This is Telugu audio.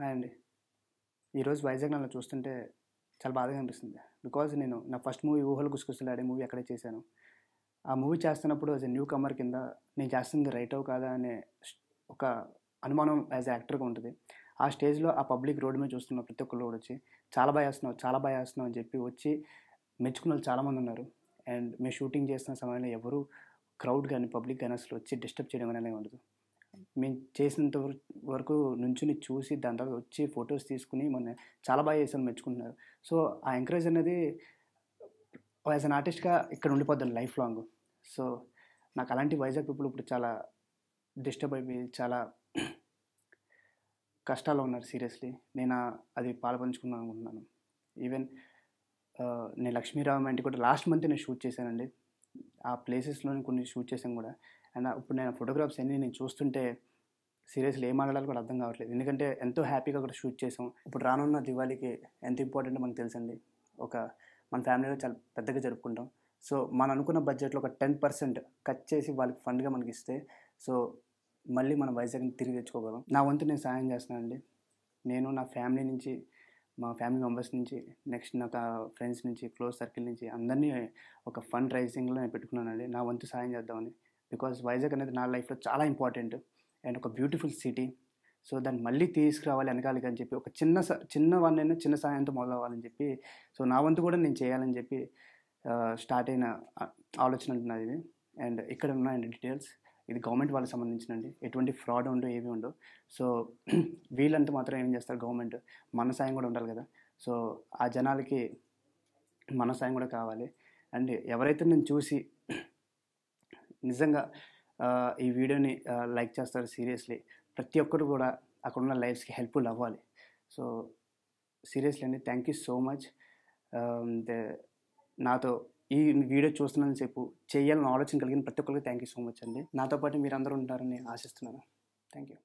హాయ్ అండి. ఈరోజు వైజాగ్ నన్ను చూస్తుంటే చాలా బాధగా అనిపిస్తుంది. బికాజ్ నేను నా ఫస్ట్ మూవీ 'ఊహలు గుసగుసలాడే' మూవీ అక్కడే చేశాను. ఆ మూవీ చేస్తున్నప్పుడు యాస్ ఎ న్యూ కమర్ కింద నేను చేస్తుంది రైటో కాదా అనే ఒక అనుమానం యాస్ ఎ యాక్టర్‌గా ఉంటది. ఆ స్టేజ్‌లో ఆ పబ్లిక్ రోడ్డు మీద చూస్తున్న ప్రతి ఒక్కళ్ళు కూడా వచ్చి చాలా బా చేస్తున్నావు, చాలా బా చేస్తున్నావు అని చెప్పి వచ్చి మెచ్చుకున్నోళ్ళు చాలామందున్నారు. అండ్ మేము షూటింగ్ చేస్తున్న సమయంలో ఎవరు క్రౌడ్ గాని, పబ్లిక్ గాని అసలు వచ్చి డిస్టర్బ్ చేయడం అనేది ఉండదు. మేము చేసినంత వరకు నుంచొని చూసి దాని తర్వాత వచ్చి ఫోటోస్ తీసుకొని మొన్న చాలా బాగా చేశాను మెచ్చుకుంటున్నారు. సో, ఆ ఎంకరేజ్ అనేది యాస్ ఎన్ ఆర్టిస్ట్‌గా ఇక్కడ ఉండిపోద్దండి లైఫ్ లాంగ్. సో, నాకు అలాంటి వైజాగ్ పీపుల్ ఇప్పుడు చాలా డిస్టర్బ్ అయిపోయి చాలా కష్టాల్లో ఉన్నారు సీరియస్‌లీ. నేను అది పాలుపంచుకుందాం అనుకుంటున్నాను. ఈవెన్ నేను 'లక్ష్మీరావు' ఇంటికి కూడా లాస్ట్ మంతే నేను షూట్ చేశానండి. ఆ ప్లేసెస్‌లోని కొన్ని షూట్ చేశాను కూడా. అండ్ ఇప్పుడు నేను ఫోటోగ్రాఫ్స్ అన్నీ నేను చూస్తుంటే సీరియస్‌లీ ఏం మాట్లాడాలో కూడా అర్థం కావట్లేదు. ఎందుకంటే ఎంతో హ్యాపీగా కూడా షూట్ చేసాం. ఇప్పుడు రానున్న దివాళీకి ఎంత ఇంపార్టెంటో మనకు తెలుసండి. ఒక మన ఫ్యామిలీలో చాలా పెద్దగా జరుపుకుంటాం. సో, మనం అనుకున్న బడ్జెట్‌లో ఒక 10% కట్ చేసి వాళ్ళకి ఫండ్‌గా మనకిస్తే సో, మళ్ళీ మనం వైజాగ్‌ని తిరిగి తెచ్చుకోగలం. నా వంతు నేను సహాయం చేస్తున్నానండి. నేను నా ఫ్యామిలీ నుంచి, మా ఫ్యామిలీ మెంబర్స్ నుంచి, నెక్స్ట్ నాకు ఫ్రెండ్స్ నుంచి, క్లోజ్ సర్కిల్ నుంచి అందరినీ ఒక ఫండ్ రైజింగ్‌లో నేను పెట్టుకున్నానండి. నా వంతు సహాయం చేద్దామని. బికాజ్ వైజాగ్ అనేది నా లైఫ్‌లో చాలా ఇంపార్టెంట్. అండ్ ఒక బ్యూటిఫుల్ సిటీ. సో, దాన్ని మళ్ళీ తీసుకురావాలి వెనకాలకి అని చెప్పి ఒక చిన్నవాడినైనా చిన్న సహాయంతో మొదలవ్వాలని చెప్పి సో, నా వంతు కూడా నేను చేయాలని చెప్పి స్టార్ట్ అయిన ఆలోచన నాదిది. అండ్ ఇక్కడ ఉన్నాయండి డీటెయిల్స్. ఇది గవర్నమెంట్ వాళ్ళకి సంబంధించినండి. ఎటువంటి ఫ్రాడ్ ఉండవు, ఏవి ఉండవు. సో, వీళ్ళంతా మాత్రం ఏం చేస్తారు గవర్నమెంట్ మన సాయం కూడా ఉండాలి కదా! సో, ఆ జనాలకి మన సాయం కూడా కావాలి. అండ్ ఎవరైతే నన్ను చూసి నిజంగా ఈ వీడియోని లైక్ చేస్తారు సీరియస్‌లీ. ప్రతి ఒక్కరు కూడా అక్కడున్న లైఫ్స్‌కి హెల్ప్‌ఫుల్ అవ్వాలి. సో, సీరియస్‌లీ అండి thank you so much. They నాతో ఈ వీడియో చూస్తున్నంత సేపు చేయాలని ఆలోచన కలిగిన ప్రతి ఒక్కరికి థ్యాంక్ యూ సో మచ్ అండి. నాతో పాటు మీరందరూ ఉంటారని ఆశిస్తున్నాను. Thank you.